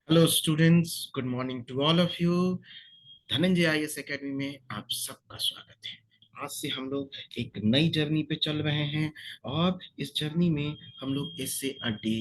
Hello students, good morning to all of you. Dhananjay IAS academy में आप सबका स्वागत है। आज से हम लोग एक नई जर्नी पे चल रहे हैं और इस जर्नी में हम लोग इससे अ डे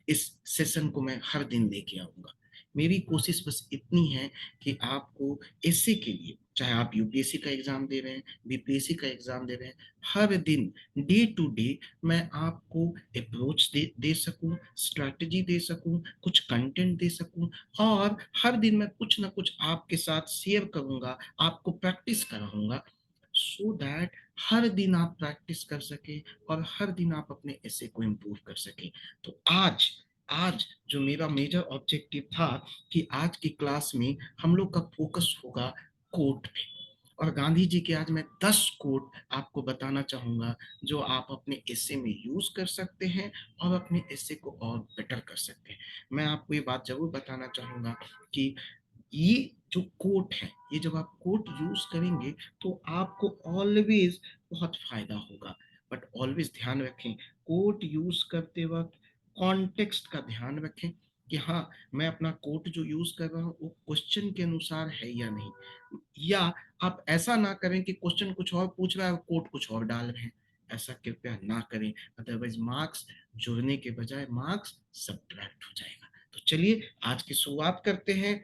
इस सेशन को मैं हर दिन लेके आऊंगा। मेरी कोशिश बस इतनी है कि आपको इससे के लिए, चाहे आप यूपीएससी का एग्जाम दे रहे हैं, बीपीएससी का एग्जाम दे रहे हैं, हर दिन डे टू डे मैं आपको अप्रोच दे सकूं, स्ट्रैटेजी दे सकूं, कुछ कंटेंट दे सकूं और हर दिन मैं कुछ ना कुछ आपके साथ शेयर करूंगा, आपको प्रैक्टिस कराऊंगा, सो दैट हर दिन आप प्रैक्टिस कर सके और हर दिन आप अपने ऐसे को इम्प्रूव कर सके। तो आज आज जो मेरा मेजर ऑब्जेक्टिव था कि आज की क्लास में हम लोग का फोकस होगा कोट पे। और गांधी जी के आज मैं 10 कोट आपको बताना चाहूंगा जो आप अपने एसे में यूज कर सकते हैं और अपने एसे को और बेटर कर सकते हैं। मैं आपको ये बात जरूर बताना चाहूंगा कि ये जो कोट है, ये जब आप कोट यूज करेंगे तो आपको ऑलवेज बहुत फायदा होगा। बट ऑलवेज ध्यान रखें, कोट यूज करते वक्त कॉन्टेक्स्ट का ध्यान रखें कि हाँ, मैं अपना कोट जो यूज कर रहा हूँ वो क्वेश्चन के अनुसार है या नहीं। या आप ऐसा ना करें कि क्वेश्चन कुछ और पूछ रहा है और कोट कुछ और डाल रहे हैं। ऐसा कृपया ना करें, अदरवाइज मार्क्स जुड़ने के बजाय मार्क्स सब्ट्रैक्ट हो जाएगा। तो चलिए आज की शुरुआत करते हैं।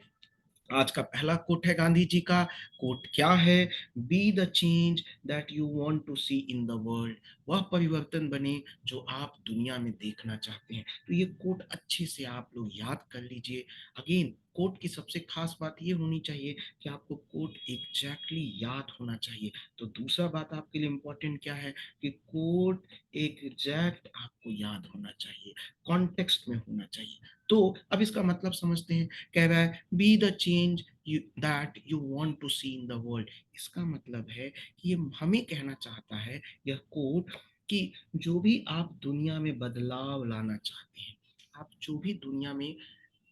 आज का पहला कोट है गांधी जी का। कोट क्या है? Be the change that you want to see in the world. वह परिवर्तन बने जो आप दुनिया में देखना चाहते हैं। तो ये कोट अच्छे से आप लोग याद कर लीजिए। अगेन, कोट की सबसे खास बात ये होनी चाहिए कि आपको कोट एग्जैक्टली याद होना चाहिए। तो दूसरा बात आपके लिए इंपॉर्टेंट क्या है कि कोट एग्जैक्ट आपको याद होना चाहिए, कॉन्टेक्स्ट में होना चाहिए। तो अब इसका मतलब समझते हैं। कह रहा है be the change that you want to see in the world. इसका मतलब है कि ये हमें कहना चाहता है यह कोट कि जो भी आप दुनिया में बदलाव लाना चाहते हैं, आप जो भी दुनिया में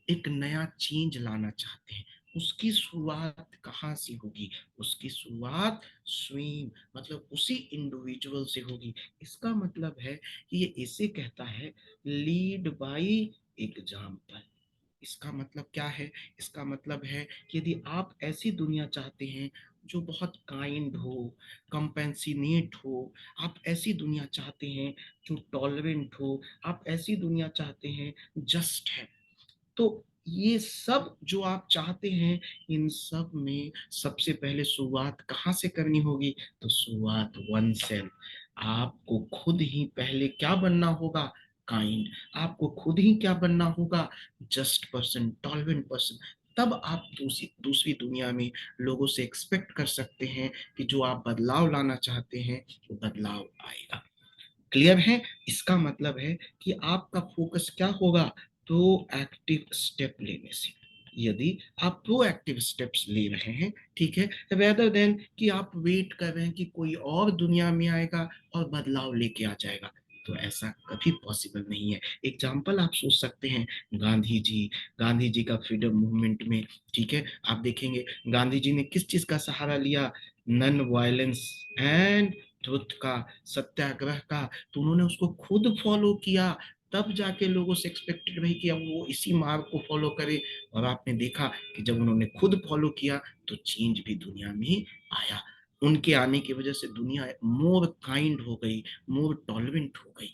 एक नया चेंज लाना चाहते हैं, उसकी शुरुआत कहाँ से होगी? उसकी शुरुआत स्वयं, मतलब उसी इंडिविजुअल से होगी। इसका मतलब है कि ये इसे कहता है लीड बाय एग्जाम्पल। इसका मतलब क्या है? इसका मतलब है कि यदि आप ऐसी दुनिया चाहते हैं जो बहुत काइंड हो, कंपेंसिनेट हो, आप ऐसी दुनिया चाहते हैं जो टॉलरेंट हो, आप ऐसी दुनिया चाहते हैं जस्ट है, तो ये सब जो आप चाहते हैं, इन सब में सबसे पहले शुरुआत कहाँ से करनी होगी? तो शुरुआत वन सेल्फ। आपको खुद ही पहले क्या बनना होगा? काइंड। आपको खुद ही क्या बनना होगा? Just person, tolerant person. तब आप दूसरी दूसरी दुनिया में लोगों से एक्सपेक्ट कर सकते हैं कि जो आप बदलाव लाना चाहते हैं वो बदलाव आएगा। क्लियर है? इसका मतलब है कि आपका फोकस क्या होगा? प्रो एक्टिव स्टेप लेने से। यदि आप प्रो एक्टिव स्टेप्स ले रहे हैं, ठीक है, रेदर देन कि आप वेट कर रहे हैं कि कोई और दुनिया में आएगा और बदलाव लेके आ जाएगा, तो ऐसा कभी पॉसिबल नहीं है। एग्जाम्पल आप सोच सकते हैं, गांधी जी। गांधी जी का फ्रीडम मूवमेंट में, ठीक है, आप देखेंगे गांधी जी ने किस चीज का सहारा लिया? नन वायलेंस एंड ट्रुथ का, सत्याग्रह का। तो उन्होंने उसको खुद फॉलो किया, तब जाके लोगों से एक्सपेक्टेड रही कि अब वो इसी मार्ग को फॉलो करे। और आपने देखा कि जब उन्होंने खुद फॉलो किया तो चेंज भी दुनिया में आया। उनके आने की वजह से दुनिया मोर काइंड हो गई, मोर टॉलरेंट हो गई।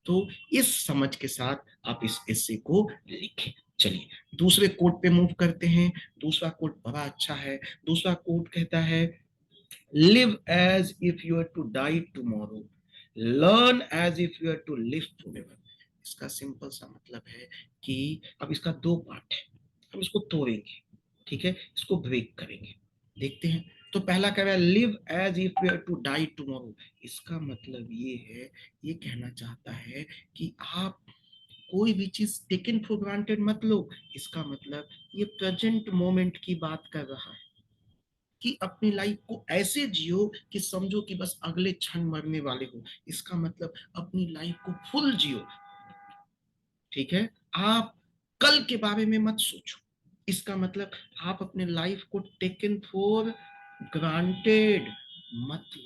तो इस समझ के साथ आप इस एसे को लिखें। चलिए दूसरे कोट पे मूव करते हैं। दूसरा कोट बड़ा अच्छा है। दूसरा कोट कहता है live as if you are to die tomorrow, learn as if you are to live forever। इसका सिंपल सा मतलब है कि अब इसका दो पार्ट है, हम इसको तोड़ेंगे, ठीक है, इसको ब्रेक करेंगे। देखते हैं। तो पहला कह रहा है live as if you are to die tomorrow. इसका मतलब ये है, ये कहना चाहता है कि आप कोई भी चीज टेकन फॉर ग्रांटेड मत लो। इसका मतलब ये प्रेजेंट मोमेंट की बात कर रहा है कि अपनी लाइफ को ऐसे जियो कि समझो कि बस अगले क्षण मरने वाले हो। इसका मतलब अपनी लाइफ को फुल जियो, ठीक है। आप कल के बारे में मत सोचो। इसका मतलब आप अपने लाइफ को टेकन फॉर ग्रांटेड मत लो।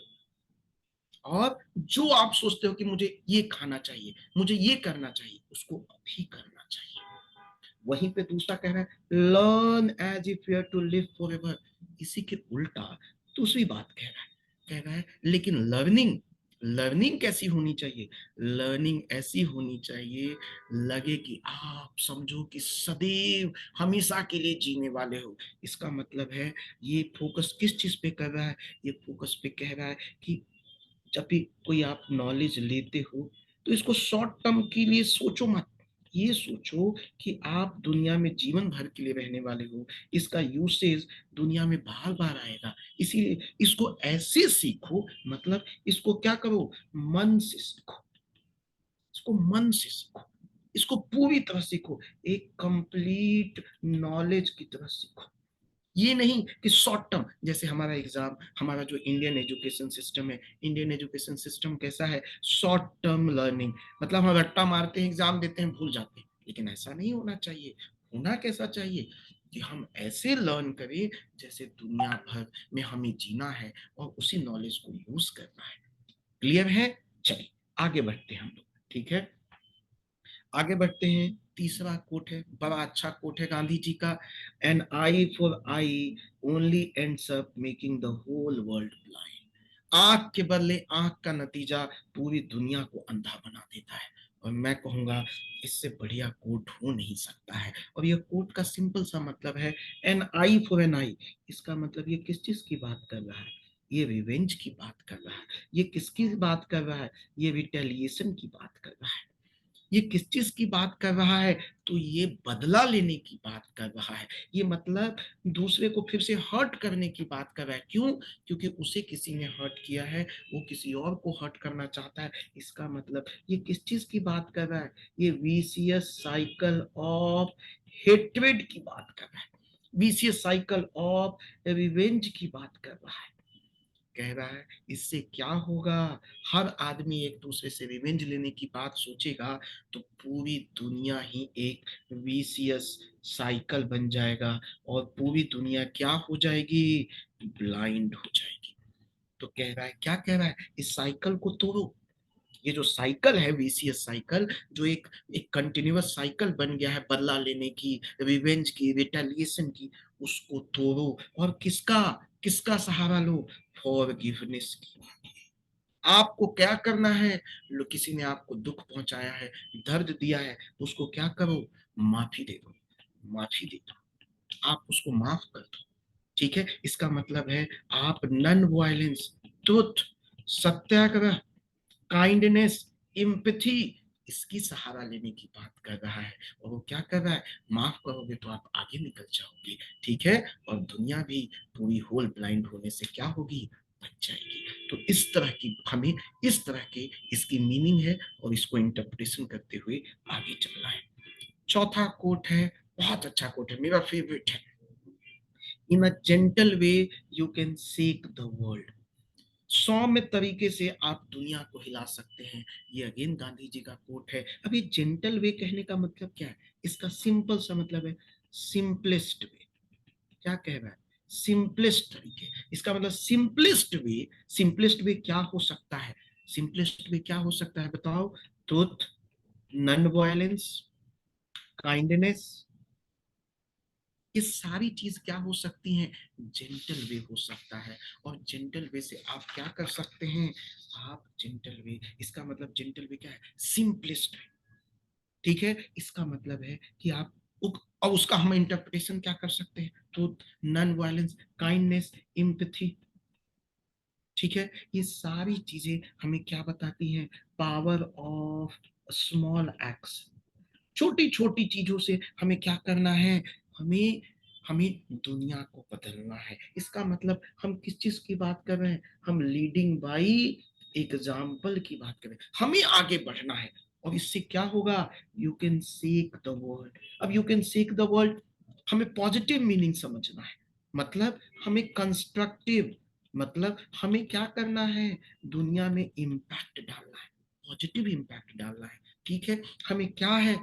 और जो आप सोचते हो कि मुझे ये खाना चाहिए, मुझे ये करना चाहिए, उसको अभी करना चाहिए। वहीं पे दूसरा कह रहा है learn as if you to live forever. इसी के उल्टा दूसरी बात कह रहा है लेकिन लर्निंग लर्निंग कैसी होनी चाहिए? लर्निंग ऐसी होनी चाहिए लगे कि आप समझो कि सदैव हमेशा के लिए जीने वाले हो। इसका मतलब है ये फोकस किस चीज पे कर रहा है? ये फोकस पे कह रहा है कि जब भी कोई आप नॉलेज लेते हो तो इसको शॉर्ट टर्म के लिए सोचो मत। ये सोचो कि आप दुनिया में जीवन भर के लिए रहने वाले हो। इसका यूसेज दुनिया में बार बार आएगा, इसीलिए इसको ऐसे सीखो। मतलब इसको क्या करो, मन से सीखो। इसको मन से सीखो, इसको पूरी तरह सीखो, एक कंप्लीट नॉलेज की तरह सीखो। ये नहीं कि शॉर्ट टर्म, जैसे हमारा एग्जाम, हमारा जो इंडियन एजुकेशन सिस्टम है, इंडियन एजुकेशन सिस्टम कैसा है? Short term learning. मतलब हम रट्टा मारते हैं, एग्जाम देते हैं, भूल जाते हैं। लेकिन ऐसा नहीं होना चाहिए। होना कैसा चाहिए कि हम ऐसे लर्न करें जैसे दुनिया भर में हमें जीना है और उसी नॉलेज को यूज करना है। क्लियर है? चलिए आगे बढ़ते हैं हम लोग। ठीक है, आगे बढ़ते हैं। तीसरा कोट है, बड़ा अच्छा कोट है गांधी जी का। An eye for eye only ends up making the whole world blind. आंख के बदले आंख का नतीजा पूरी दुनिया को अंधा बना देता है। और मैं कहूंगा इससे बढ़िया कोट हो नहीं सकता है। और ये कोट का सिंपल सा मतलब है एन आई फॉर एन आई। इसका मतलब ये किस चीज की बात कर रहा है? ये रिवेंज की बात कर रहा है। ये किसकी बात कर रहा है? ये रिटेलिएशन की बात कर रहा है। ये किस चीज की बात कर रहा है? तो ये बदला लेने की बात कर रहा है। ये मतलब दूसरे को फिर से हर्ट करने की बात कर रहा है। क्यों? क्योंकि उसे किसी ने हर्ट किया है, वो किसी और को हर्ट करना चाहता है। इसका मतलब ये किस चीज की बात कर रहा है? ये विशियस साइकिल ऑफ हेट्रेड की बात कर रहा है। विशियस साइकिल ऑफ रिवेंज की बात कर रहा है। कह रहा है इससे क्या होगा? हर आदमी एक दूसरे से रिवेंज लेने की बात सोचेगा तो पूरी दुनिया ही एक विशियस साइकिल बन जाएगा और पूरी दुनिया क्या हो जाएगी? ब्लाइंड हो जाएगी। तो कह रहा है, क्या कह रहा है? इस साइकिल को तोड़ो। ये जो साइकिल है, विशियस साइकिल, जो एक एक कंटिन्यूअस साइकिल बन गया है बदला लेने की, रिवेंज की, रिटेलिएशन की, उसको तोड़ो। और किसका किसका सहारा लो? फॉरगिवनेस की। आपको क्या करना है? लो, किसी ने आपको दुख पहुंचाया है, दर्द दिया है, तो उसको क्या करो? माफी दे दो। माफी दे दो, आप उसको माफ कर दो। ठीक है, इसका मतलब है आप नन वायलेंस, ट्रुथ, सत्याग्रह, काइंडनेस, इम्पैथी, इसकी सहारा लेने की बात कर रहा है। और वो क्या कर रहा है? माफ करोगे तो आप आगे निकल जाओगे। ठीक है, और दुनिया भी पूरी होल ब्लाइंड होने से क्या होगी? बच जाएगी। तो इस तरह की हमें, इस तरह के इसकी मीनिंग है और इसको इंटरप्रिटेशन करते हुए आगे चलना है। चौथा कोट है, बहुत अच्छा कोट है, मेरा फेवरेट है। In a gentle way you can shake the world. सौम्य तरीके से आप दुनिया को हिला सकते हैं। ये अगेन गांधी जी का कोट है। अब ये जेंटल वे कहने का मतलब क्या है? इसका सिंपल सा मतलब है सिंपलेस्ट वे। क्या कह रहा है? सिंपलेस्ट तरीके। इसका मतलब सिंपलेस्ट वे। सिंपलेस्ट वे क्या हो सकता है? सिंपलेस्ट वे क्या हो सकता है बताओ? ट्रुथ, नॉन वायलेंस, काइंडनेस, ये सारी चीज क्या हो सकती हैं? जेंटल वे हो सकता है। और जेंटल वे से आप क्या कर सकते हैं? आप जेंटल वे, इसका मतलब जेंटल वे क्या है? सिंपलेस्ट है। ठीक है, इसका मतलब है कि आप और उसका हम इंटरप्रिटेशन क्या कर सकते हैं? तो नॉन वायलेंस, काइंडनेस, इम्पैथी। ठीक है, ये सारी चीजें हमें क्या बताती हैं? Power of small acts. छोटी छोटी चीजों से हमें क्या करना है? हमें हमें दुनिया को बदलना है। इसका मतलब हम किस चीज की बात कर रहे हैं? हम लीडिंग बाई एग्जाम्पल की बात कर रहे हैं। हमें आगे बढ़ना है और इससे क्या होगा? You can shake the world. अब you can shake the world, हमें पॉजिटिव मीनिंग समझना है। मतलब हमें कंस्ट्रक्टिव, मतलब हमें क्या करना है? दुनिया में इम्पैक्ट डालना है, पॉजिटिव इम्पैक्ट डालना है। ठीक है, हमें क्या है?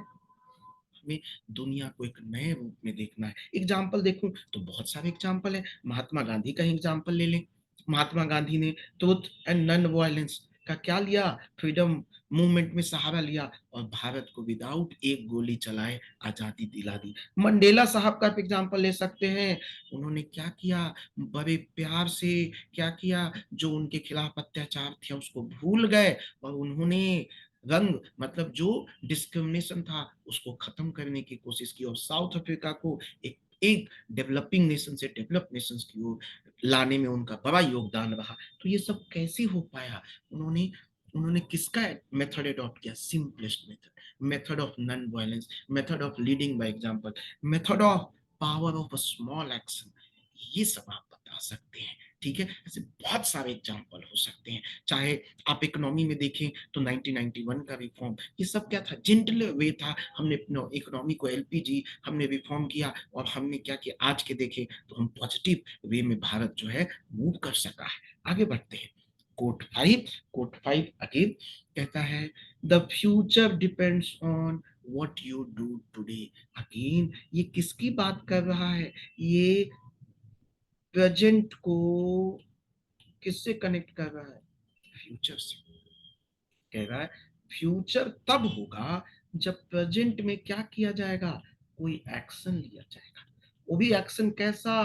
हमें दुनिया को एक नए रूप में देखना है। एग्जाम्पल देखूं तो बहुत सारे एग्जाम्पल है। महात्मा गांधी का एग्जाम्पल ले लें। महात्मा गांधी ने ट्रुथ एंड नॉन वायलेंस का क्या लिया, फ्रीडम मूवमेंट में सहारा लिया और भारत को विदाउट एक गोली चलाए आजादी दिला दी। मंडेला साहब का एग्जांपल ले सकते हैं, उन्होंने क्या किया, बड़े प्यार से क्या किया, जो उनके खिलाफ अत्याचार थे उसको भूल गए और उन्होंने रंग मतलब जो डिस्क्रिमिनेशन था उसको खत्म करने की कोशिश की और साउथ अफ्रीका को एक एक डेवलपिंग नेशन से डेवलप नेशन की ओर लाने में उनका बड़ा योगदान रहा। तो ये सब कैसे हो पाया, उन्होंने उन्होंने किसका मेथड अडॉप्ट किया, simplest method, method of non violence, method of leading by example, method of power of a small action. ये सब आप बता सकते हैं, ठीक है। ऐसे बहुत सारे एग्जांपल हो सकते हैं। चाहे आप इकोनॉमी में देखें तो 1991 का रिफॉर्म, ये सब क्या था, जेंटल वे था, हमने इकोनॉमी को एलपीजी हमने रिफॉर्म किया और हमने क्या किया, आज के देखें तो हम पॉजिटिव वे में भारत जो है मूव कर सका है। आगे बढ़ते हैं। कोट 5 अगेन कहता है, the future depends on what you do today. Again ये किसकी बात कर रहा है, ये प्रेजेंट को किससे कनेक्ट कर रहा है, फ्यूचर से। कह रहा है फ्यूचर तब होगा जब प्रेजेंट में क्या किया जाएगा, कोई एक्शन लिया जाएगा। वो भी एक्शन कैसा,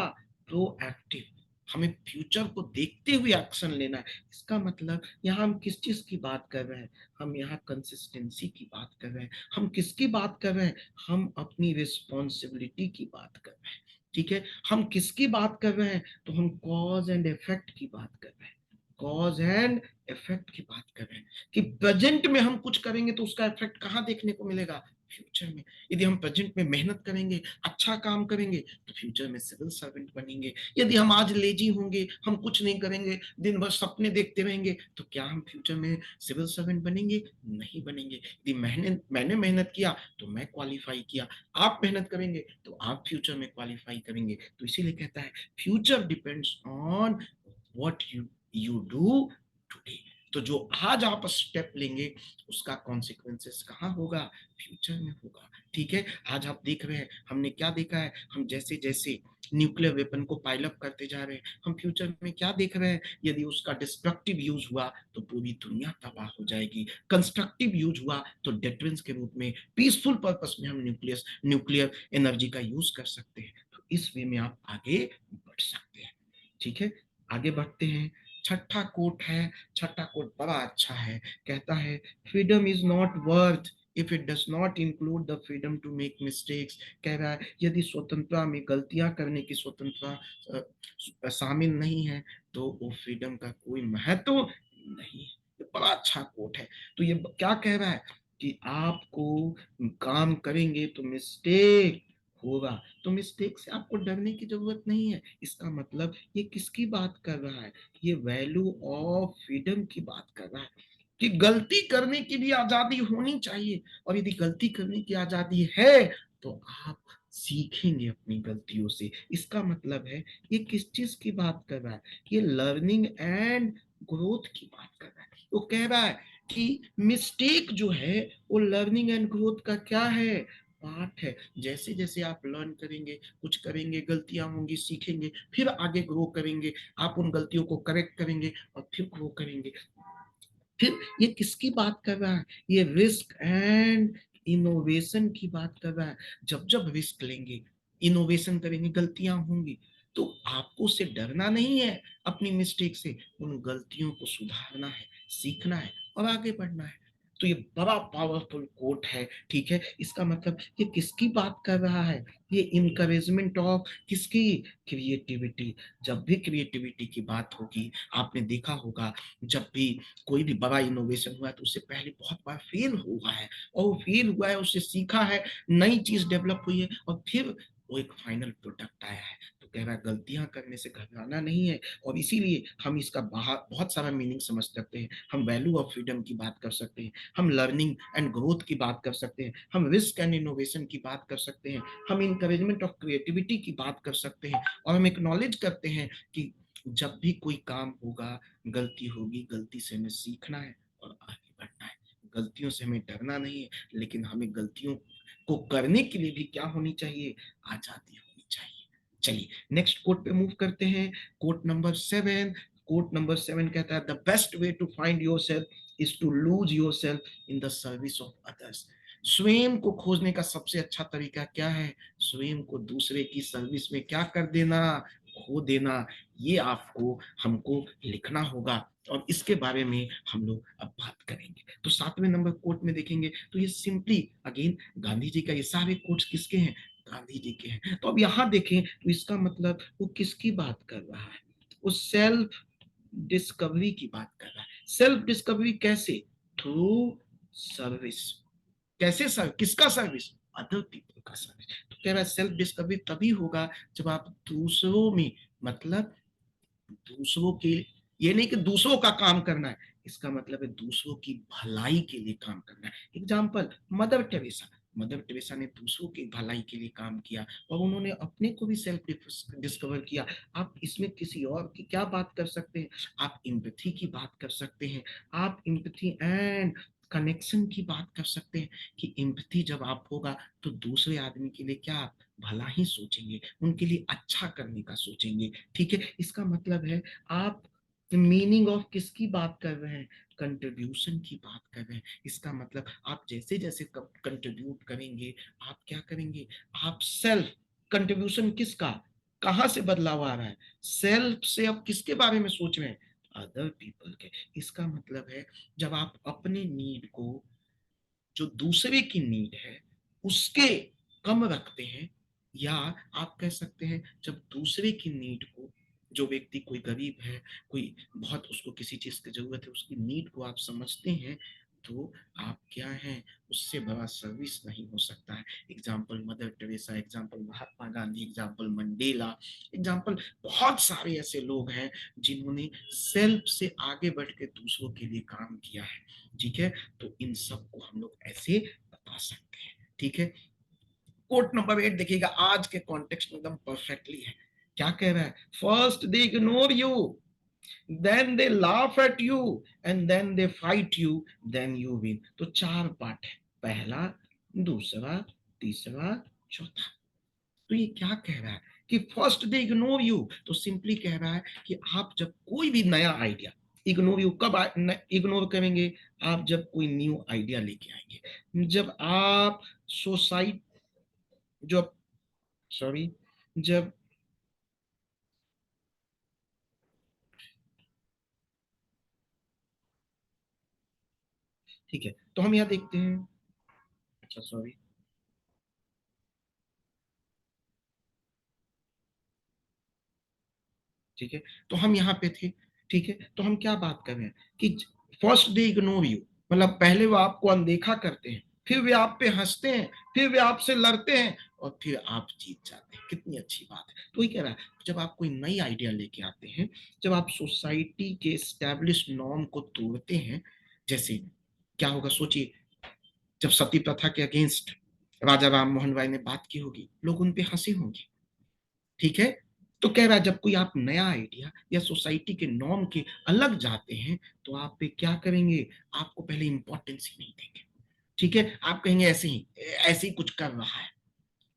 प्रोएक्टिव। हमें फ्यूचर को देखते हुए एक्शन लेना है। इसका मतलब यहाँ हम किस चीज की बात कर रहे हैं, हम यहाँ कंसिस्टेंसी की बात कर रहे हैं। हम किसकी बात कर रहे हैं, हम अपनी रिस्पॉन्सिबिलिटी की बात कर रहे हैं, ठीक है। हम किसकी बात कर रहे हैं, तो हम कॉज एंड इफेक्ट की बात कर रहे हैं, कॉज एंड इफेक्ट की बात कर रहे हैं कि प्रेजेंट में हम कुछ करेंगे तो उसका इफेक्ट कहाँ देखने को मिलेगा, फ्यूचर में। यदि हम प्रेजेंट में मेहनत करेंगे, अच्छा काम करेंगे, तो फ्यूचर में सिविल सर्वेंट बनेंगे। यदि हम आज लेजी होंगे, हम कुछ नहीं करेंगे, दिन भर सपने देखते रहेंगे, तो क्या हम फ्यूचर में सिविल सर्वेंट बनेंगे, नहीं बनेंगे। यदि मैंने मेहनत किया तो मैं क्वालिफाई किया, आप मेहनत करेंगे तो आप फ्यूचर में क्वालिफाई करेंगे। तो इसीलिए कहता है future depends on what you do today. तो जो आज आप स्टेप लेंगे उसका कॉन्सिक्वेंसेस कहाँ होगा, फ्यूचर में होगा, ठीक है। आज आप देख रहे हैं, हमने क्या देखा है, हम जैसे जैसे न्यूक्लियर वेपन को पाइलअप करते जा रहे हैं, हम फ्यूचर में क्या देख रहे हैं, यदि उसका डिस्ट्रक्टिव यूज हुआ तो पूरी दुनिया तबाह हो जाएगी, कंस्ट्रक्टिव यूज हुआ तो डिफरेंस के रूप में पीसफुल पर्पस में हम न्यूक्लियर एनर्जी का यूज कर सकते हैं। तो इस वे में आप आगे बढ़ सकते हैं, ठीक है। आगे बढ़ते हैं। छठा कोट है, छठा कोट बड़ा अच्छा है, कहता है freedom is not worth if it does not include the freedom to make mistakes. कह रहा है यदि स्वतंत्रता में गलतियां करने की स्वतंत्रता शामिल नहीं है तो वो फ्रीडम का कोई महत्व नहीं है। ये बड़ा अच्छा कोट है। तो ये क्या कह रहा है कि आपको काम करेंगे तो मिस्टेक होगा, तो मिस्टेक से आपको डरने की जरूरत नहीं है। इसका मतलब ये किसकी बात कर रहा है, ये वैल्यू ऑफ फ्रीडम की बात कर रहा है कि गलती करने की भी आजादी होनी चाहिए, और यदि गलती करने की आजादी है तो आप सीखेंगे अपनी गलतियों से। इसका मतलब है ये किस चीज की बात कर रहा है, ये लर्निंग एंड ग्रोथ की बात कर रहा है। वो कह रहा है कि मिस्टेक जो है वो लर्निंग एंड ग्रोथ का क्या है, पार्ट है। जैसे जैसे आप लर्न करेंगे, कुछ करेंगे, गलतियां होंगी, सीखेंगे, फिर आगे ग्रो करेंगे, आप उन गलतियों को करेक्ट करेंगे और फिर ग्रो करेंगे। फिर ये किसकी बात कर रहा है, ये रिस्क एंड इनोवेशन की बात कर रहा है। जब जब रिस्क लेंगे, इनोवेशन करेंगे, गलतियां होंगी, तो आपको उससे डरना नहीं है, अपनी मिस्टेक से उन गलतियों को सुधारना है, सीखना है और आगे बढ़ना है। तो ये बड़ा पावरफुल कोट है, ठीक है। इसका मतलब ये किसकी बात कर रहा है, ये इनकरेजमेंट ऑफ किसकी, क्रिएटिविटी। जब भी क्रिएटिविटी की बात होगी, आपने देखा होगा जब भी कोई भी बड़ा इनोवेशन हुआ है तो उससे पहले बहुत बार फेल हुआ है, और वो फेल हुआ है, उससे सीखा है, नई चीज डेवलप हुई है और फिर वो एक फाइनल प्रोडक्ट आया है। तो कह रहा है गलतियां करने से घबराना नहीं है, और इसीलिए हम इसका बाहर बहुत सारा मीनिंग समझ सकते हैं। हम वैल्यू ऑफ फ्रीडम की बात कर सकते हैं, हम लर्निंग एंड ग्रोथ की बात कर सकते हैं, हम रिस्क एंड इनोवेशन की बात कर सकते हैं, हम इंकरेजमेंट ऑफ क्रिएटिविटी की बात कर सकते हैं, और हम एक्नॉलेज करते हैं कि जब भी कोई काम होगा, गलती होगी, गलती से हमें सीखना है और आगे बढ़ना है। गलतियों से हमें डरना नहीं है, लेकिन हमें गलतियों को करने के लिए भी क्या होनी चाहिए, आजादी होनी चाहिए। चलिए नेक्स्ट कोट पे मूव करते हैं। कोट नंबर 7, कोट नंबर 7 कहता है, the best way to find yourself is to lose yourself in the service of others. स्वयं को खोजने का सबसे अच्छा तरीका क्या है? स्वयं को दूसरे की सर्विस में क्या कर देना, खो देना। ये आपको हमको लिखना होगा और इसके बारे में हम लोग अब बात करेंगे। तो 7वें नंबर कोट में देखेंगे तो ये सिंपली अगेन गांधी जी का, ये सारे कोट्स किसके हैं? गांधी जी के हैं। तो अब यहां देखें तो इसका मतलब वो किसकी बात कर रहा है? वो सेल्फ डिस्कवरी की बात कर रहा है। सेल्फ डिस्कवरी कैसे? Through service. कैसे सर, किसका सर्विस? अदर पीपल का सर्विस। तो कह रहा है सेल्फ डिस्कवरी तभी होगा जब आप दूसरों में, मतलब दूसरों के, ये नहीं कि दूसरों का काम करना है, इसका मतलब है दूसरों की भलाई के लिए काम करना है। Example, mother Teresa. Mother Teresa ने दूसरों की भलाई के लिए काम किया और उन्होंने अपने को भी सेल्फ डिस्कवर किया। आप इसमें किसी और की क्या बात कर सकते हैं? आप इम्पैथी की बात कर सकते हैं। आप इम्पैथी एंड कनेक्शन की बात कर सकते हैं कि इम्पैथी जब आप होगा तो दूसरे आदमी के लिए क्या आप भला ही सोचेंगे, उनके लिए अच्छा करने का सोचेंगे। ठीक है, इसका मतलब है आप मीनिंग ऑफ किसकी बात कर रहे हैं? कंट्रीब्यूशन की बात कर रहे हैं। इसका मतलब आप जैसे जैसे कंट्रीब्यूट करेंगे, आप क्या करेंगे? आप सेल्फ कंट्रीब्यूशन किसका, कहां से बदलाव आ रहा है? सेल्फ से आप किसके बारे में सोच रहे हैं? अदर पीपल के। इसका मतलब है जब आप अपने नीड को जो दूसरे की नीड है उसके कम रखते हैं, या आप कह सकते हैं जब दूसरे की नीड को, जो व्यक्ति कोई गरीब है, कोई बहुत उसको किसी चीज की जरूरत है, उसकी नीड को आप समझते हैं, तो आप क्या हैं? उससे बड़ा सर्विस नहीं हो सकता है। Example mother Teresa, example Mahatma Gandhi, example Mandela, example बहुत सारे ऐसे लोग हैं जिन्होंने सेल्फ से आगे बढ़ के दूसरों के लिए काम किया है। ठीक है, तो इन सब को हम लोग ऐसे बता सकते हैं। ठीक है, कोट नंबर 8 देखिएगा, आज के कॉन्टेक्स्ट में एकदम परफेक्टली है। क्या कह रहा है? First they ignore you, then they laugh at you, and then they fight you, then you win. तो 4 पार्ट है, पहला, दूसरा, तीसरा, चौथा। तो ये क्या कह रहा है कि फर्स्ट दे इग्नोर यू? तो सिंपली कह रहा है कि आप जब कोई भी नया आइडिया, इग्नोर यू कब इग्नोर करेंगे? आप जब कोई न्यू आइडिया लेके आएंगे, जब आप सोसाइटी, जब, सॉरी, जब, ठीक है, तो हम यहाँ देखते हैं, अच्छा सॉरी, ठीक है, तो हम यहाँ पे थे। ठीक है, तो हम क्या बात कर रहे हैं कि फर्स्ट दे इग्नोर यू, मतलब पहले वो आपको अनदेखा करते हैं, फिर वे आप पे हंसते हैं, फिर वे आपसे लड़ते हैं और फिर आप जीत जाते हैं। कितनी अच्छी बात है। तो ये कह रहा है जब आप कोई नई आइडिया लेके आते हैं, जब आप सोसाइटी के स्टैब्लिश नॉर्म को तोड़ते हैं, जैसे क्या होगा सोचिए, जब सती प्रथा के अगेंस्ट राजा राम मोहन राय ने बात की होगी, लोग उन पे हंसे होंगे। ठीक है, तो कह रहा है जब कोई आप नया आइडिया या सोसाइटी के नॉर्म के अलग जाते हैं, तो आप पे क्या करेंगे? आपको पहले इंपॉर्टेंस ही नहीं देंगे। ठीक है, आप कहेंगे ऐसे ही कुछ कर रहा है।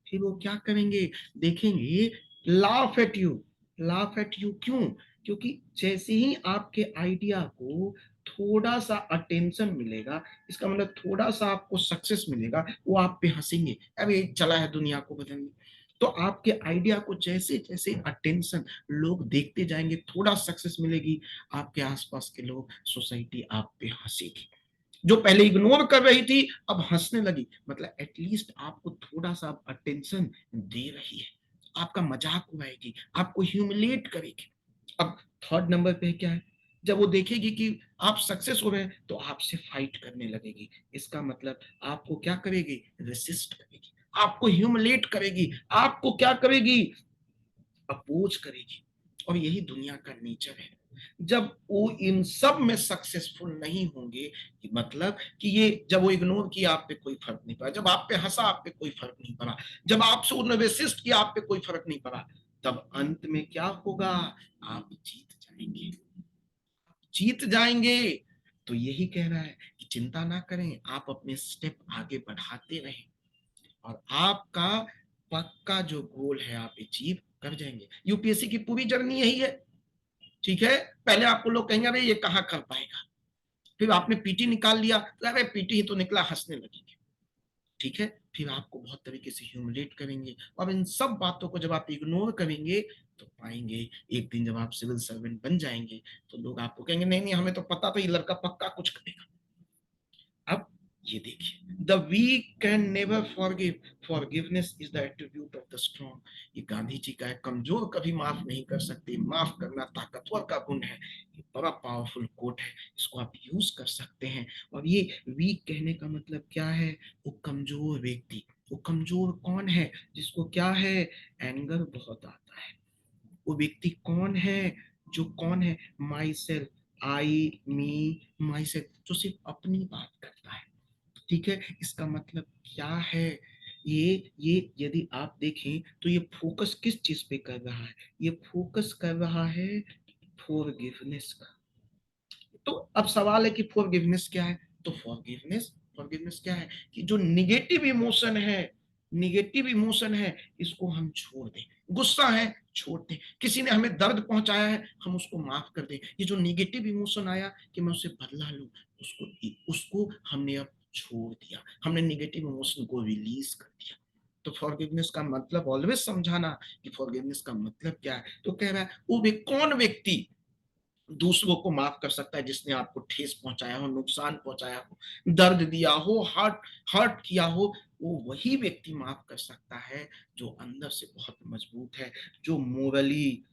फिर वो क्या करेंगे? देखेंगे, laugh at you. Laugh at you क्यों? क्योंकि जैसे ही आपके आइडिया को थोड़ा सा अटेंशन मिलेगा, इसका मतलब थोड़ा सा आपको सक्सेस मिलेगा, वो आप पे हंसेंगे, अरे चला है दुनिया को बदलने। तो आपके आइडिया को जैसे जैसे अटेंशन लोग देखते जाएंगे, थोड़ा सक्सेस मिलेगी, आपके आसपास के लोग, सोसाइटी आप पे हंसेगी। जो पहले इग्नोर कर रही थी अब हंसने लगी, मतलब एटलीस्ट आपको थोड़ा सा अटेंशन दे रही है, आपका मजाक उड़ाएगी, आपको ह्यूमिलेट करेगी। अब थर्ड नंबर पे क्या है? जब वो देखेगी कि आप सक्सेस हो रहे हैं तो आपसे फाइट करने लगेगी। इसका मतलब आपको क्या करेगी? रेसिस्ट करेगी, आपको ह्यूमिलेट करेगी, आपको क्या करेगी? अपोज करेगी। और यही दुनिया का नेचर है। जब वो इन सब में सक्सेसफुल नहीं होंगे, मतलब कि ये जब वो इग्नोर किया आप पे कोई फर्क नहीं पड़ा, जब आप पे हंसा आप पे कोई फर्क नहीं पड़ा, जब आपसे उन्होंने रेसिस्ट किया आप पे कोई फर्क नहीं पड़ा, तब अंत में क्या होगा? आप जीत जाएंगे, जीत जाएंगे। तो यही कह रहा है कि चिंता ना करें, आप अपने स्टेप आगे बढ़ाते रहें और आपका पक्का जो गोल है आप अचीव कर जाएंगे। यूपीएससी की पूरी जर्नी यही है। ठीक है, पहले आपको लोग कहेंगे अरे ये कहाँ कर पाएगा, फिर आपने पीटी निकाल लिया तो अरे पीटी ही तो निकला, हंसने लगेंगे। ठीक है, फिर आपको बहुत तरीके से ह्यूमिलेट करेंगे, और इन सब बातों को जब आप इग्नोर करेंगे तो पाएंगे एक दिन जब आप सिविल सर्वेंट बन जाएंगे तो लोग आपको कहेंगे नहीं नहीं हमें तो पता था ये लड़का पक्का कुछ करेगा। अब ये देखिए, the weak can never forgive, forgiveness is the attribute of the strong. ये गांधी जी का है, कमजोर कभी माफ नहीं कर सकते, माफ करना ताकतवर का गुण है। ये बड़ा पावरफुल कोट है, इसको आप यूज कर सकते हैं। और ये वीक कहने का मतलब क्या है, वो कमजोर व्यक्ति। वो कमजोर कौन है, जिसको क्या है, एंगर बहुत आता है। वो व्यक्ति कौन है, जो कौन है, my self, I me my self, जो सिर्फ अपनी बात करता है। ठीक है, इसका मतलब क्या है, ये यदि आप देखें तो ये फोकस किस चीज पे कर रहा है, ये फोकस कर रहा है फॉरगिवनेस का। तो अब सवाल है कि फॉरगिवनेस क्या है, तो फॉरगिवनेस, फॉरगिवनेस क्या है कि जो निगेटिव इमोशन है, निगेटिव इमोशन है इसको हम छोड़ दें। गुस्सा है छोड़ दें, किसी ने हमें दर्द पहुंचाया है हम उसको माफ कर दें। ये जो निगेटिव इमोशन आया कि मैं उससे बदला लूं, उसको उसको हमने अब छोड़ दिया, हमने निगेटिव इमोशन को रिलीज कर दिया। तो फॉरगिवनेस का मतलब ऑलवेज समझाना कि फॉरगिवनेस का मतलब क्या है। तो कह रहा है वो भी कौन व्यक्ति दूसरों को माफ कर सकता है, जिसने आपको ठेस पहुंचाया हो, नुकसान पहुंचाया हो, दर्द दिया हो, हर्ट हर्ट किया हो, वो वही व्यक्ति माफ कर सकता है जो अंदर से बहुत मजबूत है, जो मोरली,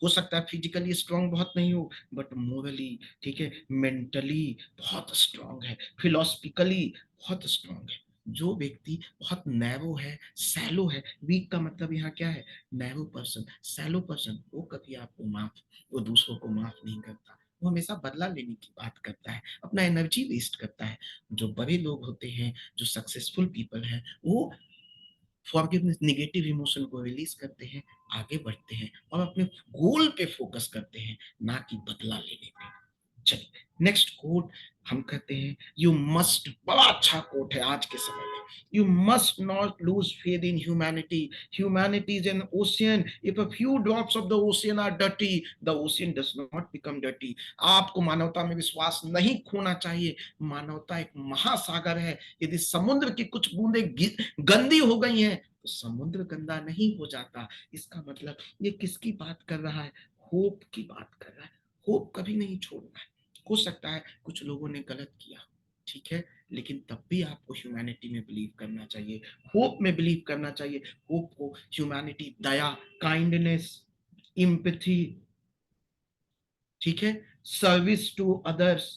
हो सकता है फिजिकली स्ट्रांग बहुत नहीं हो बट मोरली, ठीक है, मेंटली बहुत स्ट्रांग है, फिलोसफिकली बहुत स्ट्रांग है। जो व्यक्ति बहुत नैरो है, सैलो है, वीक का मतलब यहाँ क्या है, नैरो पर्सन, सैलो पर्सन, वो कभी आपको माफ, वो दूसरों को माफ नहीं करता, वो हमेशा बदला लेने की बात करता है, अपना एनर्जी वेस्ट करता है। जो बड़े लोग होते हैं, जो सक्सेसफुल पीपल हैं, वो फॉरगिवनेस, निगेटिव इमोशन को रिलीज करते हैं, आगे बढ़ते हैं और अपने गोल पे फोकस करते हैं, ना कि बदला लेने पे। चलिए नेक्स्ट कोट हम कहते हैं, यू मस्ट, बड़ा अच्छा कोट है आज के समय में, you must not lose faith in humanity, humanity is an ocean, if a few drops of the ocean are dirty, the ocean does not become dirty. आपको मानवता में विश्वास नहीं खोना चाहिए, मानवता एक महासागर है, यदि समुद्र की कुछ बूंदें गंदी हो गई हैं तो समुद्र गंदा नहीं हो जाता। इसका मतलब ये किसकी बात कर रहा है, होप की बात कर रहा है। होप कभी नहीं छोड़ना है। हो सकता है कुछ लोगों ने गलत किया, ठीक है, लेकिन तब भी आपको ह्यूमैनिटी में बिलीव करना चाहिए, होप में बिलीव करना चाहिए। होप को ह्यूमैनिटी, दया, काइंडनेस, इम्पैथी, ठीक है, सर्विस टू अदर्स,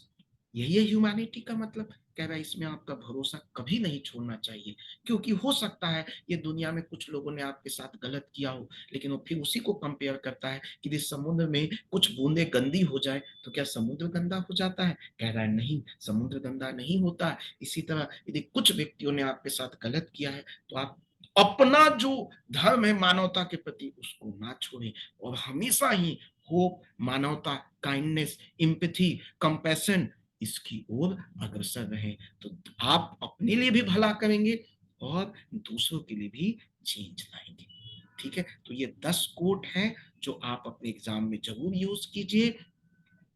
यही है ह्यूमैनिटी का मतलब। कह रहा है इसमें आपका भरोसा कभी नहीं छोड़ना चाहिए, क्योंकि हो सकता है ये दुनिया में कुछ लोगों ने आपके साथ गलत किया हो, लेकिन वो फिर उसी को कंपेयर करता है कि इस समुद्र में कुछ बूंदे गंदी हो जाए तो क्या समुद्र गंदा हो जाता है। कह रहा है नहीं, समुद्र गंदा नहीं होता है। इसी तरह यदि कुछ व्यक्तियों ने आपके साथ गलत किया है तो आप अपना जो धर्म है मानवता के प्रति उसको ना छोड़ें, और हमेशा ही होप, मानवता, काइंडनेस, इम्पैथी, कंपैशन, इसकी ओर अग्रसर रहे, तो आप अपने लिए भी भला करेंगे और दूसरों के लिए भी चेंज लाएंगे। ठीक है, तो ये 10 कोट हैं जो आप अपने एग्जाम में जरूर यूज कीजिए,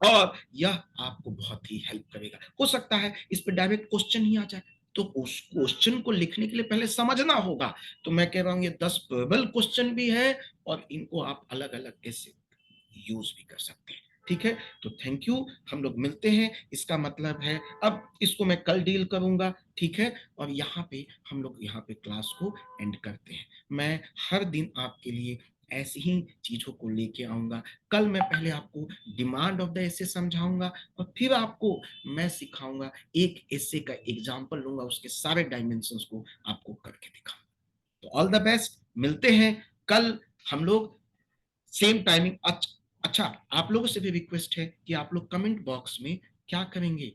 और यह आपको बहुत ही हेल्प करेगा। हो सकता है इस पे डायरेक्ट क्वेश्चन ही आ जाए, तो उस क्वेश्चन को लिखने के लिए पहले समझना होगा। तो मैं कह रहा हूं ये 10 वर्बल क्वेश्चन भी है, और इनको आप अलग अलग कैसे यूज भी कर सकते हैं। ठीक है, तो थैंक यू, हम लोग मिलते हैं। इसका मतलब है अब इसको मैं कल डील करूंगा, ठीक है, और यहाँ पे हम लोग यहाँ पे क्लास को एंड करते हैं। मैं हर दिन आपके लिए ऐसी ही चीजों को लेके आऊंगा। कल मैं पहले आपको डिमांड ऑफ द एसे समझाऊंगा, और फिर आपको मैं सिखाऊंगा, एक एसे का एग्जाम्पल लूंगा, उसके सारे डायमेंशंस को आपको करके दिखाऊंगा। तो ऑल द बेस्ट, मिलते हैं कल हम लोग सेम टाइमिंग। अच्छा, आप लोगों से भी रिक्वेस्ट है कि आप लोग कमेंट बॉक्स में क्या करेंगे,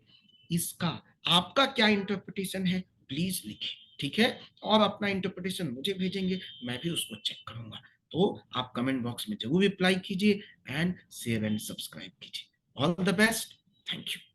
इसका आपका क्या इंटरप्रिटेशन है प्लीज लिखें, ठीक है, और अपना इंटरप्रिटेशन मुझे भेजेंगे, मैं भी उसको चेक करूंगा। तो आप कमेंट बॉक्स में जरूर रिप्लाई कीजिए, एंड शेयर एंड सब्सक्राइब कीजिए। All the best, thank you.